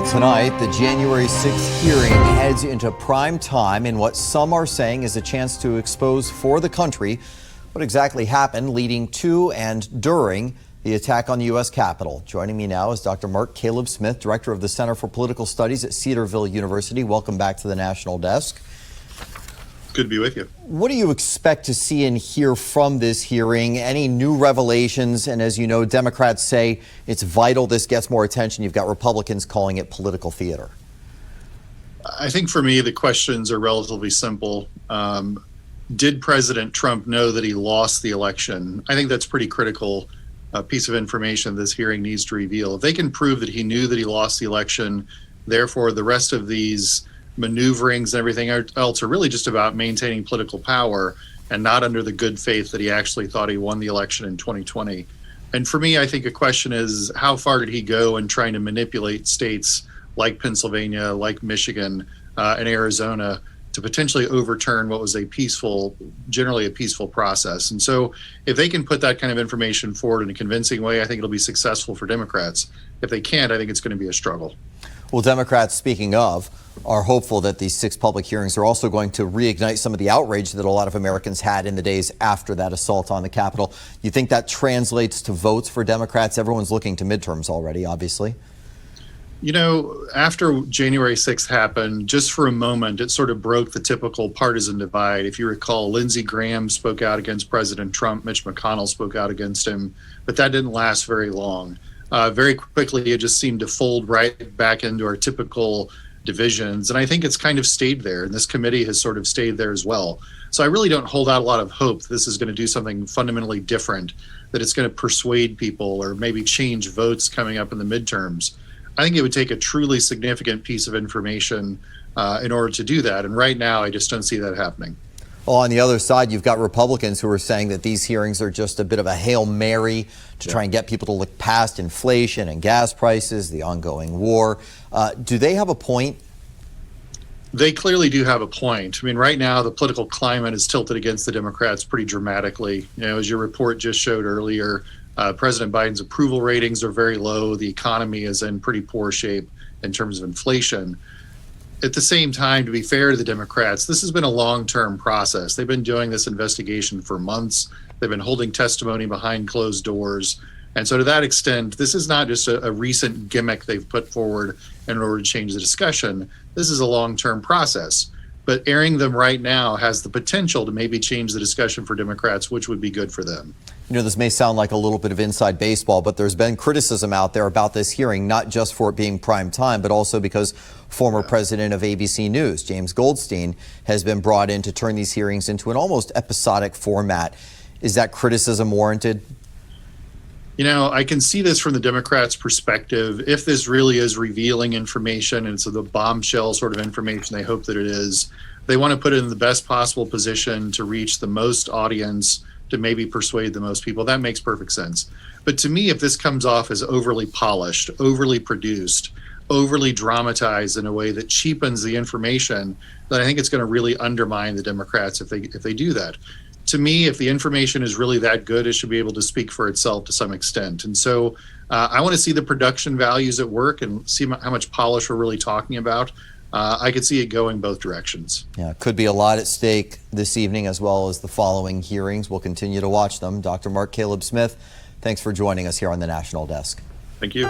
Well, tonight, the January 6th hearing heads into prime time in what some are saying is a chance to expose for the country what exactly happened leading to and during the attack on the U.S. Capitol. Joining me now is Dr. Mark Caleb Smith, Director of the Center for Political Studies at Cedarville University. Welcome back to the National Desk. Good to be with you. What do you expect to see and hear from this hearing? Any new revelations? And as you know, Democrats say it's vital this gets more attention. You've got Republicans calling it political theater. I think for me, the questions are relatively simple. Did President Trump know that he lost the election? I think that's pretty critical piece of information this hearing needs to reveal. If they can prove that he knew that he lost the election, therefore the rest of these maneuverings and everything else are really just about maintaining political power and not under the good faith that he actually thought he won the election in 2020. And for me, I think a question is, how far did he go in trying to manipulate states like Pennsylvania, like Michigan, and Arizona to potentially overturn what was generally a peaceful process. And so if they can put that kind of information forward in a convincing way, I think it'll be successful for Democrats. If they can't, I think it's going to be a struggle. Well, Democrats, speaking of, are hopeful that these 6 public hearings are also going to reignite some of the outrage that a lot of Americans had in the days after that assault on the Capitol. You think that translates to votes for Democrats? Everyone's looking to midterms already, obviously. You know, after January 6th happened, just for a moment, it sort of broke the typical partisan divide. If you recall, Lindsey Graham spoke out against President Trump, Mitch McConnell spoke out against him, but that didn't last very long. Very quickly, it just seemed to fold right back into our typical divisions. And I think it's kind of stayed there. And this committee has sort of stayed there as well. So I really don't hold out a lot of hope that this is going to do something fundamentally different, that it's going to persuade people or maybe change votes coming up in the midterms. I think it would take a truly significant piece of information in order to do that. And right now, I just don't see that happening. Well, on the other side, you've got Republicans who are saying that these hearings are just a bit of a Hail Mary to try and get people to look past inflation and gas prices, the ongoing war. Do they have a point? They clearly do have a point. I mean, right now, the political climate is tilted against the Democrats pretty dramatically. You know, as your report just showed earlier, President Biden's approval ratings are very low. The economy is in pretty poor shape in terms of inflation. At the same time, to be fair to the Democrats, this has been a long-term process. They've been doing this investigation for months. They've been holding testimony behind closed doors. And so to that extent, this is not just a recent gimmick they've put forward in order to change the discussion. This is a long-term process. But airing them right now has the potential to maybe change the discussion for Democrats, which would be good for them. You know, this may sound like a little bit of inside baseball, but there's been criticism out there about this hearing, not just for it being prime time, but also because former president of ABC News, James Goldstein, has been brought in to turn these hearings into an almost episodic format. Is that criticism warranted? You know, I can see this from the Democrats' perspective. If this really is revealing information and so the bombshell sort of information they hope that it is, they want to put it in the best possible position to reach the most audience, to maybe persuade the most people. That makes perfect sense. But to me, if this comes off as overly polished, overly produced, overly dramatized in a way that cheapens the information, then I think it's going to really undermine the Democrats if they do that. To me, if the information is really that good, it should be able to speak for itself to some extent. And so I want to see the production values at work and see how much polish we're really talking about. I could see it going both directions. Yeah, could be a lot at stake this evening as well as the following hearings. We'll continue to watch them. Dr. Mark Caleb Smith, thanks for joining us here on the National Desk. Thank you.